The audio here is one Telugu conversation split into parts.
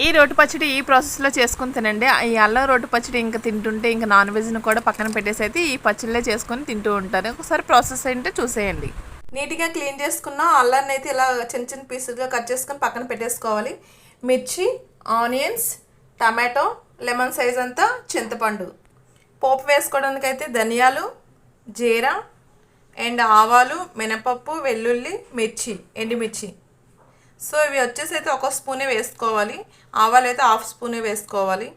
ఈ రోటి పచ్చడి ఈ ప్రాసెస్లో చేసుకుని తినండి. ఈ అల్లం రోటి పచ్చడి ఇంకా తింటుంటే ఇంకా నాన్ వెజ్ని కూడా పక్కన పెట్టేసి అయితే ఈ పచ్చళ్ళే చేసుకొని తింటూ ఉంటారు. ఒకసారి ప్రాసెస్ ఏంటో చూసేయండి. నీట్గా క్లీన్ చేసుకున్న అల్లాన్ని అయితే ఇలా చిన్న చిన్న పీసులుగా కట్ చేసుకొని పక్కన పెట్టేసుకోవాలి. మిర్చి, ఆనియన్స్, టమాటో, లెమన్ సైజ్ అంతా చింతపండు. పోపు వేసుకోవడానికి అయితే ధనియాలు, జీరా అండ్ ఆవాలు, మినపప్పు, వెల్లుల్లి, మిర్చి, ఎండుమిర్చి. సో ఇవి వచ్చేసి అయితే 1 స్పూనే వేసుకోవాలి. ఆవాలు అయితే 1/2 స్పూనే వేసుకోవాలి.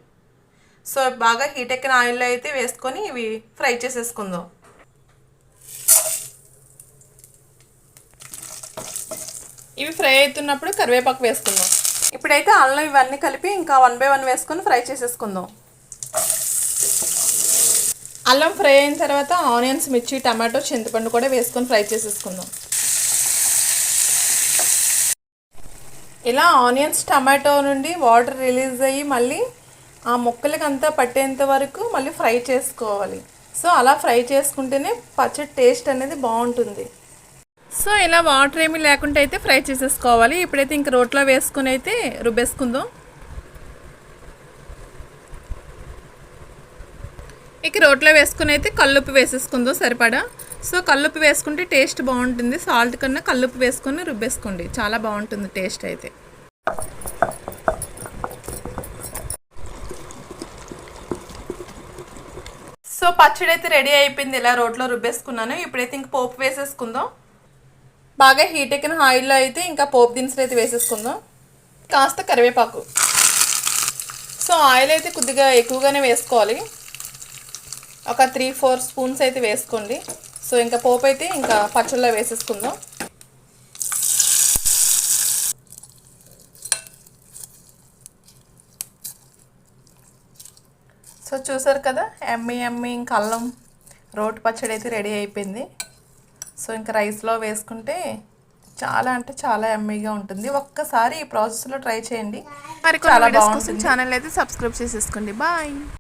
సో బాగా హీట్ ఎక్కిన ఆయిల్లో అయితే వేసుకొని ఇవి ఫ్రై చేసేసుకుందాం. ఇవి ఫ్రై అవుతున్నప్పుడు కరివేపాకు వేసుకుందాం. ఇప్పుడైతే అల్లం ఇవన్నీ కలిపి ఇంకా 1 బై 1 వేసుకొని ఫ్రై చేసేసుకుందాం. అల్లం ఫ్రై అయిన తర్వాత ఆనియన్స్, మిర్చి, టమాటో, చింతపండు కూడా వేసుకొని ఫ్రై చేసేసుకుందాం. ఇలా ఆనియన్స్, టమాటో నుండి వాటర్ రిలీజ్ అయ్యి మళ్ళీ ఆ ముక్కలకి అంతా పట్టేంత వరకు మళ్ళీ ఫ్రై చేసుకోవాలి. సో అలా ఫ్రై చేసుకుంటేనే పచ్చడి టేస్ట్ అనేది బాగుంటుంది. సో ఇలా వాటర్ ఏమీ లేకుండా అయితే ఫ్రై చేసేసుకోవాలి. ఇప్పుడైతే ఇంక రోట్లో వేసుకుని అయితే రుబ్బేసుకుందాం. ఇక రోట్లో వేసుకుని అయితే కల్లుప్పు వేసేసుకుందాం సరిపడా. సో కల్లుప్పు వేసుకుంటే టేస్ట్ బాగుంటుంది. సాల్ట్ కన్నా కల్లుప్పు వేసుకొని రుబ్బేసుకోండి, చాలా బాగుంటుంది టేస్ట్ అయితే. సో పచ్చడి అయితే రెడీ అయిపోయింది. ఇలా రోట్లో రుబ్బేసుకున్నాను. ఇప్పుడైతే ఇంక పోపు వేసేసుకుందాం. బాగా హీట్ ఎక్కిన ఆయిల్లో అయితే ఇంకా పోపు దినుసులు అయితే వేసేసుకుందాం. కాస్త కరివేపాకు. సో ఆయిల్ అయితే కొద్దిగా ఎక్కువగానే వేసుకోవాలి. ఒక 3-4 స్పూన్స్ అయితే వేసుకోండి. సో ఇంకా పోపు అయితే ఇంకా పచ్చళ్ళలో వేసేసుకుందాం. సో చూసారు కదా, ఎమ్మి ఇంకా అల్లం రోటి పచ్చడి అయితే రెడీ అయిపోయింది. సో ఇంకా రైస్లో వేసుకుంటే చాలా అంటే చాలా ఎమ్మీగా ఉంటుంది. ఒక్కసారి ఈ ప్రాసెస్లో ట్రై చేయండి. మరి చాలా బాగుంటుంది. ఛానల్ అయితే సబ్స్క్రైబ్ చేసేసుకోండి. బాయ్.